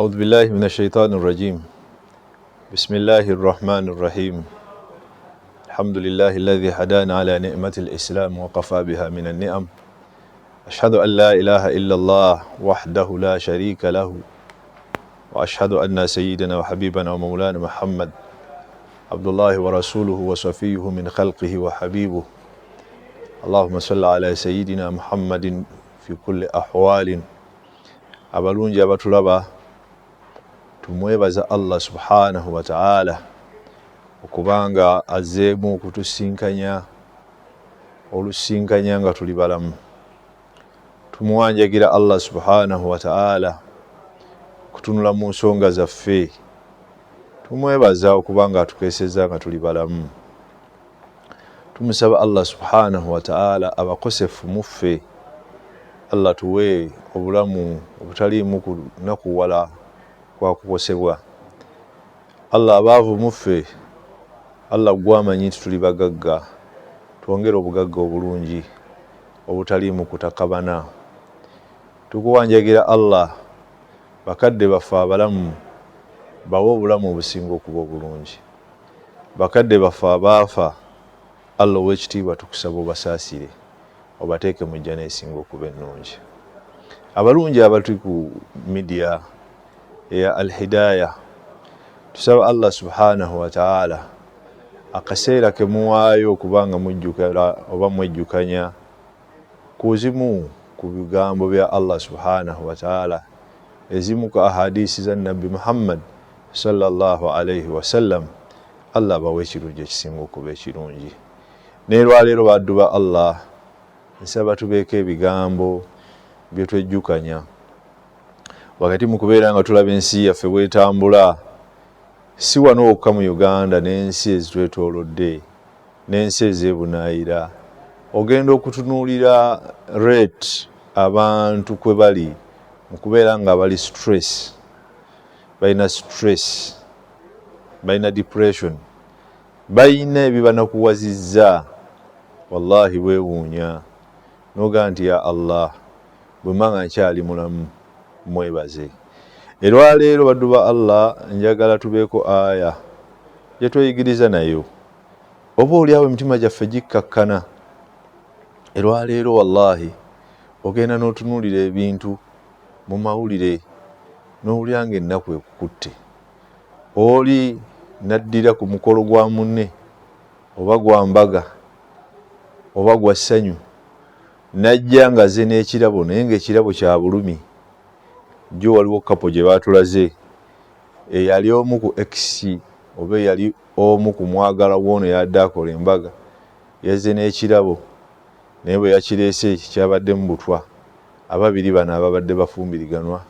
أعوذ بالله من الشيطان الرجيم. بسم الله الرحمن الرحيم. الحمد لله الذي هدانا على نعمة الإسلام وقفى بها من النعم. أشهد أن لا إله إلا الله وحده لا شريك له، وأشهد أن سيدنا وحبيبنا ومولانا محمد عبد الله ورسوله وصفيه من خلقه وحبيبه. اللهم صل على سيدنا محمد في كل أحوال. abalungi abatulaba tumwebaza Allah subhanahu wa ta'ala okubanga azeemu okutusinkanya olusinkanya nga tuli balamu. Tumuwanjagira Allah subhanahu wa ta'ala kutunula mu nsonga zaffe. Tumwebaza okubanga atukeseza nga tuli balamu. Tumusaba Allah subhanahu wa ta'ala abakosefu muffe, Allah tuwe obulamu obutaliimu kunakuwala kwa kukosebwa. Allah abaavu muffe, Allah gwamanyi nti tuli bagagga, twongere obugagga obulungi obutaliimu kutakabana. Tukuwanjagira Allah bakadde baffe abalamu bawe obulamu obusinga okuba obulungi. Bakadde baffe abaafa, Allah ow'ekitiibwa tukusaba obasaasire, obateeke mu jjana esinga okuba ennungi. Abalungi abali ku media eya Al-Hidayah, tusaba Allah subhanahu wa ta'ala akaseera ke muwaayo okubanga mujjukira oba mwejjukanya kuzimu ku bigambo bya Allah subhanahu wa ta'ala, ezimu ku ahadisi za Nabbi Muhammad sallallahu alayhi wa sallam. Allah bawe ekirungi ekisinga okuba ekirungi. Neerwaleero baddu ba Allah, nsaba tubeeko ebigambo bye twejjukanya wakati mu kubeera nga tulaba ensi yaffe bwetambula, si wano wokka mu Uganda n'ensi ezitwetoolodde n'ensi ez'ebunaayira. Ogenda okutunuulira rate abantu kwe bali mu kubeera nga bali stress, balina depression, balina ebibanakuwazizza. Wallahi weewuunya noga nti ya Allah, bwe mmanga nkyali mulamu mwebaze. Erwaleero baddu ba Allah, njagala tubeeko aya gye tweyigiriza nayo, oba oliawo emitima gyaffe gikkakkana. Erwaleero wallahi ogenda n'otunuulira ebintu mu mawulire n'owulira ng'ennaku ekukutte. Oli naddira ku mukolo gwa munne oba gwa mbaga oba gwa ssanyu, najja nga ze n'ekirabo, naye ng'ekirabo kya bulumi. Jjo waliwo kapo gye baatulaze, eyali omu ku X oba eyali omu ku mwagala w'ono yadde akola embaga, yazze n'ekirabo, naye bwe yakireese kyabadde mu butwa. Ababiri bano ababadde bafumbiriganwa,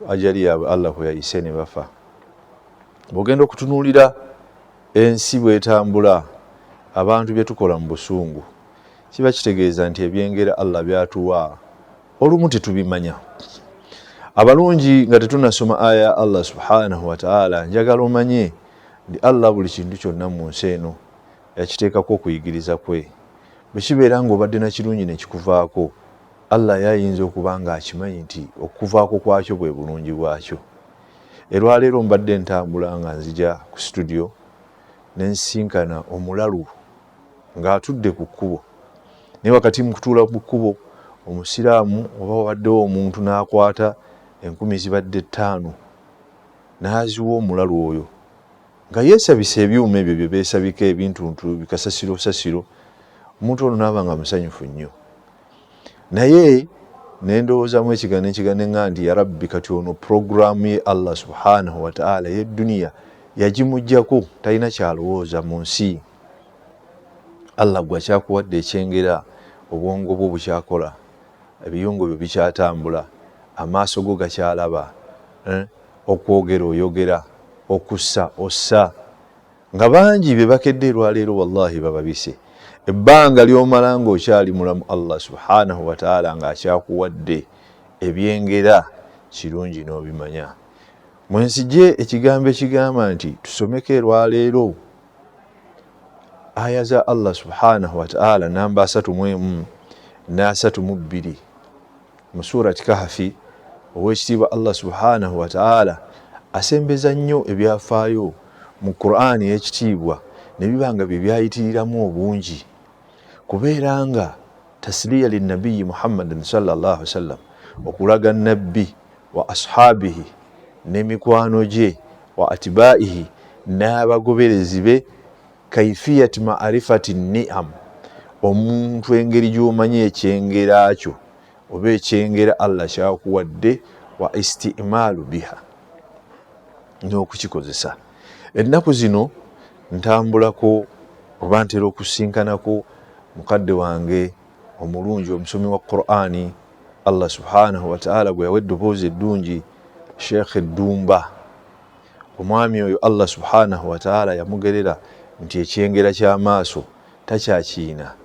ajali yaabwe Allah kwe yayise ne bafa. Bw'ogenda okutunuulira ensi bw'etambula, abantu bye tukola mu busungu, kiba kitegeeza nti ebyengera Allah byatuwa olumu tetubimanya. Abalungi nga tetunasoma aya ya Allah subhanahu wa ta'ala, njagala omanye nti Allah buli kintu kyonna mu nsi eno yakiteekako okuyigiriza kwe. Bwe kibeera ng'obadde na kirungi ne kikuvaako, Allah yayinza okuba nga akimanyi nti okuvaako kwakyo bwe bulungi bwakyo. Erwaleero mbadde ntambula nga nzija ku studio, ne nsinkana omulalu ng'atudde ku kkubo. Naye wakati mu kutuula ku kkubo, omusiraamu oba wabaddewo omuntu n'akwata 5,000 n'aziwa omulalu oyo nga yeesabisa ebyuma ebyo bye beesabika ebintuntu bikasasiro. Omuntu ono n'aba nga musanyufu nnyo. Naye ne ndowoozamu ekiganne nti ya Rabbi, kati ono puroguraamu ye Allah subhanahu wa ta'ala y'edduniya yagimuggyako, talina kyalowooza mu nsi. Allah gwe akyakuwadde ekyengera, obwongo bwo bukyakola, ebiyungo byo bikyatambula, amaaso go gakyalaba, okwogera oyogera, okussa ossa. Nga bangi be bakedde erwaleero wallahi bababise. Ebbanga ly'omala ng'okyali mulamu, Allah subhanahu wa ta'ala ng'akyakuwadde ebyengera, kirungi n'obimanya. Mwensijje ekigambo ekigamba nti tusomeko erwaleero aya za Allah subhanahu wa ta'ala namba 31 na 32 mu surati Kahfi. owekitiibwa Allah subhanahu wa ta'ala asembeza nnyo ebyafaayo mu Qur'ani ekitiibwa ne bibanga bye byayitiriramu obungi kubeera nga tasliya linnabiyyi Muhammadin sallallahu alaihi wasallam okulaga nabbi wa ashabihi n'emikwano gye wa atibaihi n'abagoberezi be kaifiyat ma'rifati ni'am omuntu engeri gy'omanya ekyengera kyo oba ekyengera Allah kyakuwadde wa isti'malu biha n'okukikozesa. Ennaku zino ntambulako oba ntera okusinkanako mukadde wange omulungi omusomi wa Qur'ani Allah subhanahu wa ta'ala gwe yawa eddoboozi eddungi Sheikh Dumba. Omwami oyo Allah subhanahu wa ta'ala yamugerera nti ekyengera ky'amaaso takyakiina.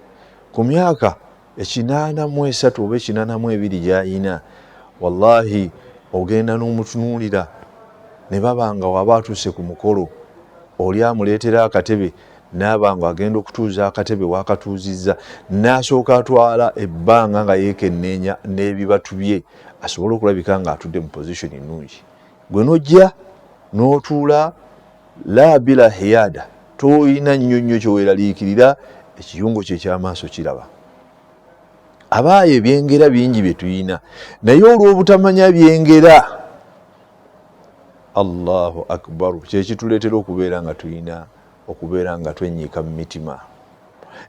Ku myaka 83 oba 82 gy'ayina, wallahi ogenda n'omutunuulira ne babanga waba atuuse ku mukolo oli amuleetera akatebe n'abanga agenda okutuuza akatebe wakatuuzizza n'asooka atwala ebbanga nga yeekenneenya n'ebibatu bye asobole okulabika ng'atudde mu position ennungi. Gwe nojja n'otuula la bila hiyada toyina nnyonnyo kyeweeraliikirira ekiyungo kye eky'amaaso kiraba. Abaayo ebyengera bingi bye tuyina naye olw'obutamanya byengera Allahu akbar kyekituleetera okubeera nga tuyina okubeera nga twenyiika mu mitima.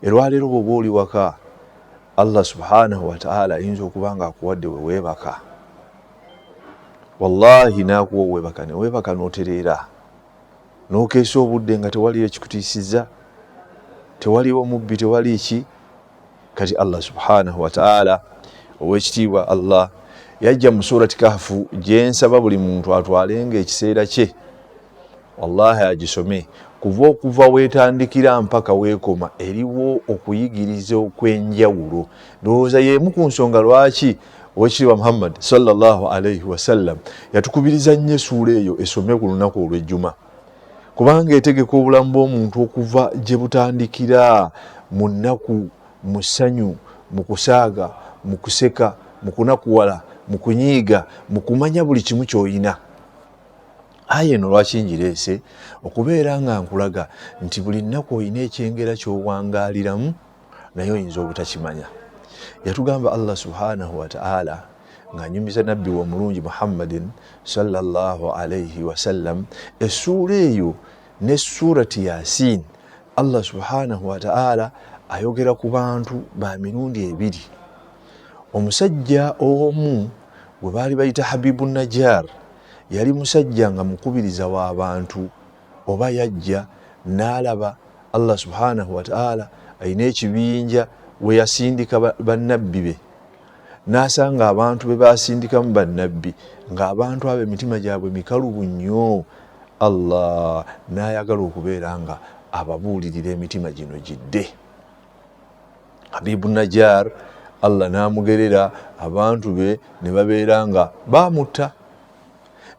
Erwaleero bw'oba oli waka Allah subhanahu wa ta'ala ayinza okuba nga akuwadde weweebaka, wallahi n'akuwa oweebaka neweebaka n'otereera n'okeesa obudde nga tewaliyo ekikutiisizza, tewaliwo mubbi, tewali ki. Kati Allah subhanahu wa ta'ala owekitiibwa Allah yajja mu surati Kahfu gye nsaba buli muntu atwalenga ekiseera kye wallahi agisome okuva weetandikira mpaka weekoma eriwo okuyigiriza okw'enjawulo. Ndowooza y'emu ku nsonga lwaki owekitiibwa Muhammad sallallahu alaihi wasallam yatukubiriza nnyo essuula eyo esome ku lunaku olw'ejjuma, kubanga etegeka obulamu bw'omuntu okuva gye butandikira mu nnaku, mu ssanyu, mu kusaaga, mu kuseka, mu kunakuwala, mu kunyiiga, mu kumanya buli kimu ky'oyina. Aye eno lwaki ngireese okubeera nga nkulaga nti buli nnaku oyina ekyengera ky'owangaaliramu naye oyinza obutakimanya. Yatugamba Allah subhanahu wa ta'ala ng'anyumiza nabbi wa mulungi Muhammadin sallallahu alaihi wasallam essuula eyo ne surati Yasin. Allah subhanahu wa ta'ala ayogera ku bantu ba mirundi ebiri. Omusajja omu gwe baali bayita Habibu Najjar yali musajja nga mukubiriza w'abantu, oba yajja n'alaba Allah subhanahu wa ta'ala ayina ekibinja we yasindika bannabbi be, n'asanga abantu be basindikamu bannabbi ng'abantu abo emitima gyabwe mikalubu nnyo. Allah n'ayagala okubeera nga ababuulirira emitima gino gidde. Habibu Najjar Allah n'amugerera, abantu be ne babeera nga bamutta.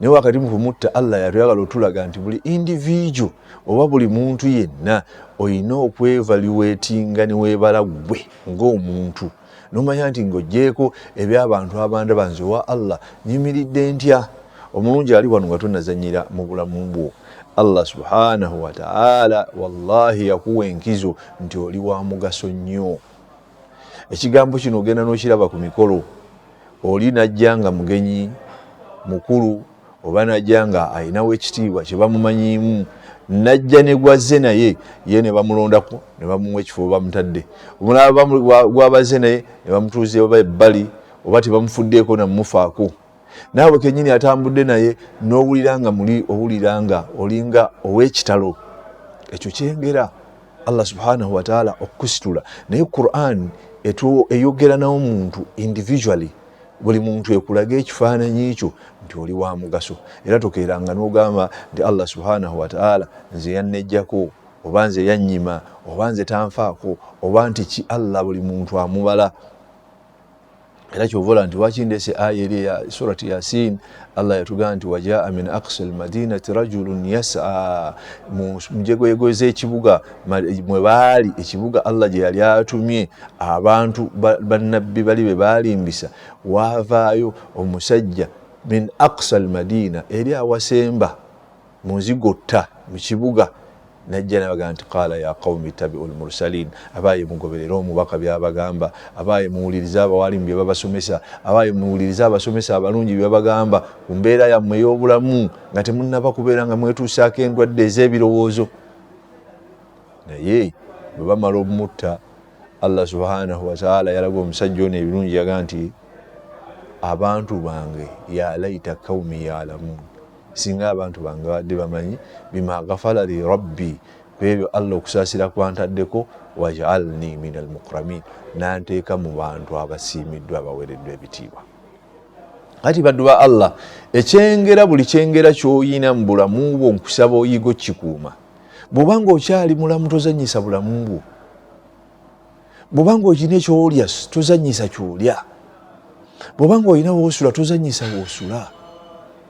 Naye wakati mu kumutta Allah yatuyagala otulaga nti buli individual oba buli muntu yenna oyina okwevaluatinga ne weebala gwe ng'omuntu n'omanya nti ng'oggyeko eby'abantu abandaba nze wa Allah nyimiridde ntya. Omulungi ali wano nga tonnazannyira mu bulamu bwo. Allah subhanahu wa ta'ala wallahi yakuwa enkizo nti oli wa mugaso nnyo. Ekigambo kino ogenda n'okiraba ku mikolo, oli najja nga mugenyi mukulu oba najja nga ayinawo ekitiibwa kye bamumanyiimu, najja ne gwazze naye ye ne bamulondako ne bamuwa ekifo bamutadde, omulala gwabazze naye ne bamutuuza oba ebbali oba tebamufuddeeko namumufaako. Naawe kennyini atambudde naye n'owulira nga muli owulira nga olinga ow'ekitalo. Ekyo kyengera Allah subhanahu wa ta'ala okukusitula. Naye Qur'an eyogera n'omuntu individually, buli muntu ekulaga ekifaananyi ekyo nti oli wa mugaso. Era tokeeranga n'ogamba nti Allah subhanahu wa ta'ala nze yannejjako oba nze yannyima oba nze tanfaako oba nti ki. Allah buli muntu amubala. Era kyovola nti wakindeese aya eri ya surati Yasin, Allah yatugamba nti wajaa min aqsa almadinati rajulun yas'a, munjegoyego z'ekibuga mwe baali ekibuga Allah gye yali atumye abantu bannabbi bali be baalimbisa, waavaayo omusajja min aqsa almadina eri awasemba munzigotta mu kibuga najja nabaga nti qala ya qaumi tabi'u lmursalin abaye mugoberera omubaka byabagamba abaye muwuliriza abawalimu bye babasomesa abaye muwuliriza abasomesa abalungi bye babagamba ku mbeera yammwe ey'obulamu nga temunnaba kubeera nga mwetuusaako endwadde ez'ebirowoozo naye bwe bamala omutta Allah subhanahu wa ta'ala yalaga omusajja ono ebirungi yaga nti abantu bange ya laita qaumi ya'lamun singa abantu bange badde bamanyi bima ghafara li rabbi kwebyo Allah okusaasira kwantaddeko waj'alni min almukramin nanteeka mu bantu abasiimiddwa abawereddwa ebitiibwa. Kati baddu ba Allah ekyengera buli kyengera ky'oyina mu bulamu bwo nkusaba oyigo kikuuma. Bw'obanga okyali mulamu tozannyisa bulamu bwo. Bw'obanga olina ekyolya tozannyisa kyolya. Bw'obanga olina woosula tozannyisa woosula.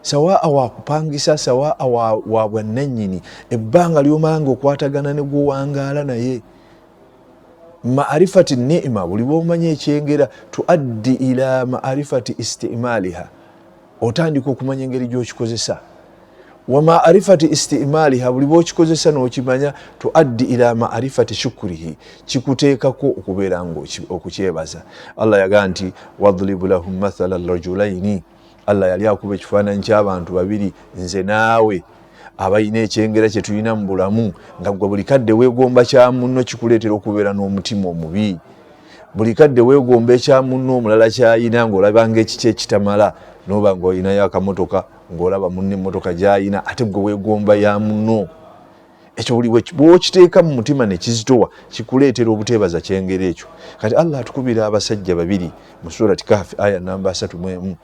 Sawa awakupangisa sawa awa bwannannyini ebbanga ly'omanga okwatagana ne gwowangaala naye. Ma'arifati ni'ima buli bw'omanya ekyengera tuaddi ila ma'arifati istimaliha otandika okumanya engeri gy'okikozesa. Wa ma'arifati istimaliha buli bw'okikozesa n'okimanya tuaddi ila ma'arifati shukrihi kikuteekako okubeera ng'okukyebaza. Allah yaga nti wadribu lahum mathala rajulaini Allah yali akuba ekifaananyi ky'abantu babiri nze naawe abayina ekyengera kye tulina mu bulamu nga gwe buli kadde weegomba kya munno kikuleetera okubeera n'omutima omubi. Buli kadde weegomba ekya munno omulala kyayina ng'olaba ng'ekiki ekitamala n'oba ng'olinayo akamotoka ng'olaba munno emmotoka gy'ayina ate gwe weegomba ya munno. Ekyo buli bw'okiteeka mu mutima ne kizitowa kikuleetera obuteebaza kyengera ekyo. Kati Allah atukubira abasajja babiri mu surati Kahfi aya namba 31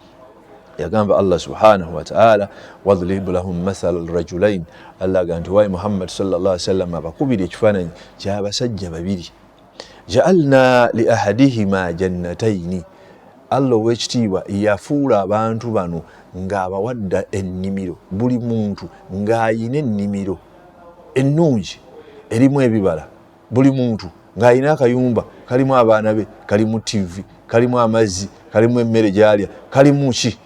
yagamba Allah subhanahu wa ta'ala wadrib lahum mathala rajulain Allah ganti wa Muhammad sallallahu alaihi wasallam abakubira ekifaananyi ky'abasajja babiri ja'alna li ahadihima jannataini Allah ow'ekitiibwa yafuula abantu bano ng'abawadda ennimiro buli muntu ng'ayina ennimiro ennungi erimu ebibala buli muntu ng'ayina akayumba kalimu abaana be kalimu TV kalimu amazzi kalimu emmere gy'alya kalimu ki.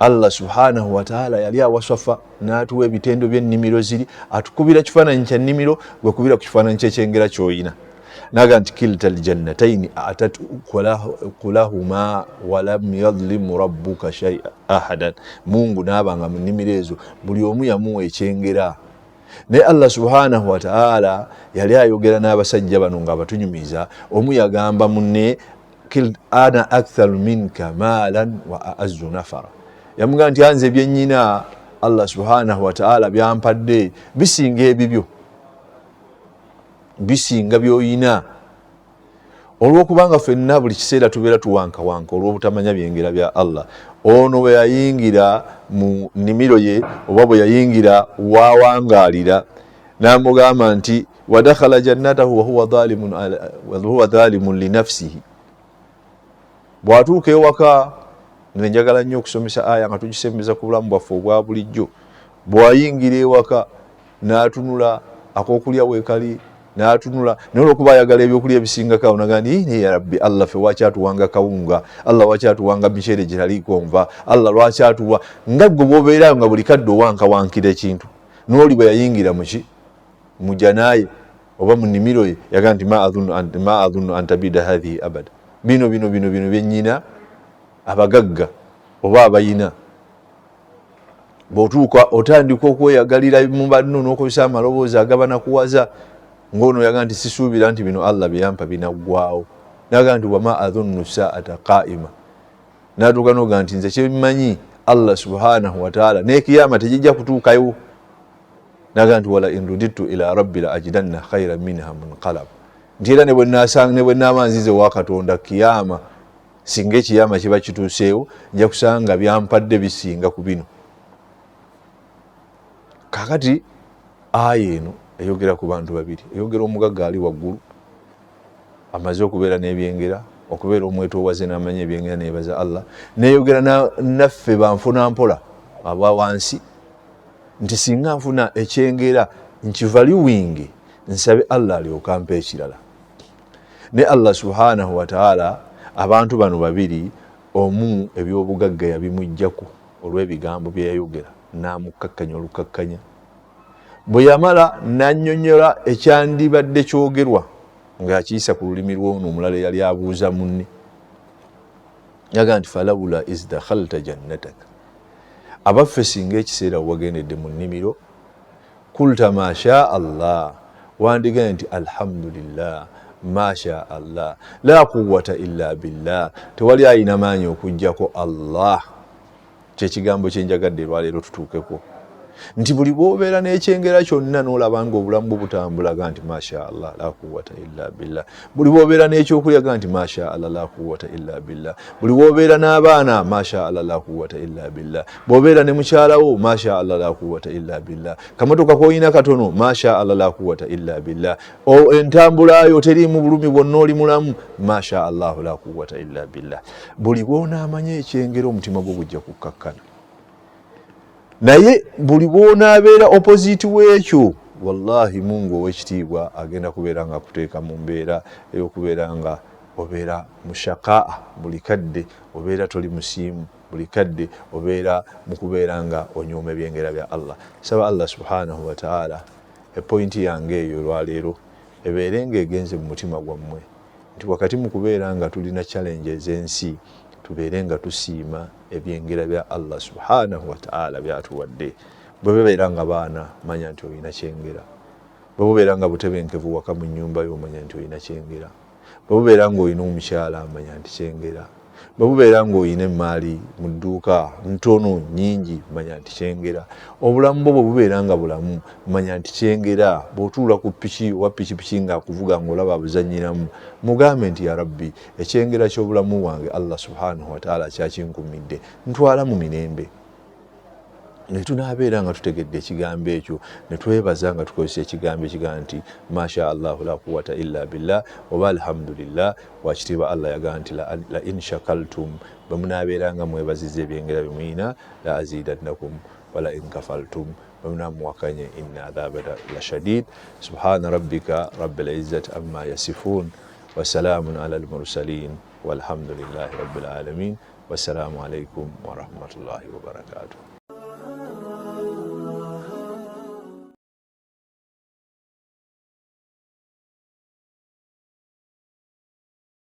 Allah subhanahu wa ta'ala yali awasafa n'atuwa ebitendo by'ennimiro ziri atukubira kifaananyi kya nnimiro gwe kubira ku kifaananyi ky'ekyengera ky'oyina naga nti kilta aljannataini atat kulahuma walam yadhlimu rabbuka shay'a ahadan Mungu n'abanga mu nnimiro ezo buli omu yamuwa ekyengera. Naye Allah subhanahu wa ta'ala yali ayogera n'abasajja bano ng'abatunyumiza omu yagamba munne ana aktharu minka maalan wa a'azzu nafara yamuga nti anze byennyina Allah subhanahu wa ta'ala byampadde bisinga ebibyo bisinga byoyina olw'okubanga ffenna buli kiseera tubeera tuwankawanka olw'obutamanya byengera bya Allah. Ono bwe yayingira mu nnimiro ye oba bwe yayingira wawangaalira n'amugamba nti wadakhala jannatahu wahuwa dhalimun linafsihi bw'atuuka ewaka njagala nnyo okusomesa aya nga tugisembeza ku bulamu bwaffe obwa bulijjo. Bw'ayingira ewaka n'atunula ak'okulya weekali n'atunula naye olw'okuba ayagala ebyokulya ebisingako awo naga nti ya rabbi Allah ffe wakyatuwanga kawunga Allah wakyatuwanga miceere gyetaliiko nva Allah lwakyatuwa nga ggwe bw'obeerayo nga buli kadde owankawankira ekintu n'oli bwe yayingira muki mu janaaye oba mu nnimiro ye yaga nti ma adhunnu an tabida hadhihi abada bino byennyina abagagga oba abayina bw'otuuka otandika okweyagalira mu banno n'okobisa amaloboozi agabanakuwaza ng'ono yaga nti sisuubira nti bino Allah byampa binaggwaawo naga nti wama adhunnu saata qaima n'atuuka noga nti nze kyemmanyi Allah subhanahu wa ta'ala n'ekiyama tegijja kutuukayo naga nti wala in rudidtu ila rabbi la ajidanna khayran minha munqalab nti era ne bwe naaba nzize wa Katonda kiyama singa ekiyama kiba kituuseewo nja kusanga byampadde bisinga ku bino. Kakati aya eno eyogera ku bantu babiri eyogera omugagga ali waggulu amaze okubeera n'ebyengera okubeera omwetoowaze n'amanya ebyengera neebaza Allah neeyogera naffe banfuna mpola aba wansi nti singa nfuna ekyengera nkivaluwinge nsabe Allah alyoka ampa ekirala. Ne Allah subhanahu wa ta'ala abantu bano babiri omu ebyobugagga yabimujjako olw'ebigambo bye yayogera n'amukkakkanya olukakkanya. Bwe yamala n'annyonnyola ekyandibadde kyogerwa ng'akiyisa ku lulimi lw'ono omulala yali abuuza munne. Yaga nti falawula iz dakhalta jannataka, abaffe singa ekiseera wagendedde mu nnimiro, kulta masha Allah, wandigaye nti alhamdulillah, masha Allah, la quwwata illa billah, tewali ayina maanyi okujjako Allah. Kyekigambo kyenjagadde lwaleero tutuukeko, nti buli bw'obeera n'ekyengera kyonna n'olaba nga obulamu bwo butambulaga nti masha Allah la quwwata illa billah. Buli bw'obeera n'ekyokulyaga nti masha Allah la quwwata illa billah. Buli bw'obeera n'abaana masha Allah la quwwata illa billah. Bw'obeera ne mukyalawo masha Allah la quwwata illa billah. Kamotoka k'olina katono masha Allah la quwwata illa billah. Entambula yo teriimu bulumi bwonna oli mulamu masha Allah la quwwata illa billah. Buli bw'onaamanya ekyengera omutima gwo gujja kukkakkana. Naye buli bw'onaabeera opposite w'ekyo, wallahi Mungu ow'ekitiibwa agenda kubeera nga akuteeka mu mbeera ey'okubeera nga obeera mushakaa buli kadde, obeera toli musiimu buli kadde, obeera mu kubeera nga onyooma ebyengera bya Allah. Saba Allah subhanahu wa ta'ala epointi yange eyo olwaleero ebeere ng'egenze mu mutima gwammwe, nti wakati mu kubeera nga tulina challenge ez'ensi, tubeere nga tusiima ebyengera bya Allah subhanahu wa ta'ala byatuwadde. Bwe bebeera nga baana manya nti olina kyengera. Bwe bubeera nga butebenkevu waka mu nnyumba yo manya nti olina kyengera. Bwe bubeera ng'olina omukyala manya nti kyengera. Bwe bubeera ng'olina emmaali mu dduuka ntono nnyingi manya nti kyengera. Obulamu bwo bwe bubeera nga bulamu manya nti kyengera. Bw'otuula ku ppiki owa ppikipiki ng'akuvuga ng'olaba abuzannyiramu, mugambe nti ya Rabbi, ekyengera ky'obulamu bwange Allah subhanahu wa ta'ala kyakinkumidde, ntwala mu mirembe. Ne tunaabeera nga tutegedde ekigambo ekyo, ne twebaza nga tukozesa ekigambo ekigaa nti masha Allah la quwwata illa billah oba alhamdulillah. Wakitiibwa Allah yagaa nti la in shakaltum, bwe munaabeera nga mwebazizza ebyengera bye muyina, la azidannakum wala in kafaltum, bwe munaamuwakanye inna adhaba la shadid. Subhana rabbika rabbil izzati amma yasifun wa salamun ala al mursalin walhamdulillahi rabbil alamin. Wassalamu alaikum wa rahmatullahi wa barakatuh.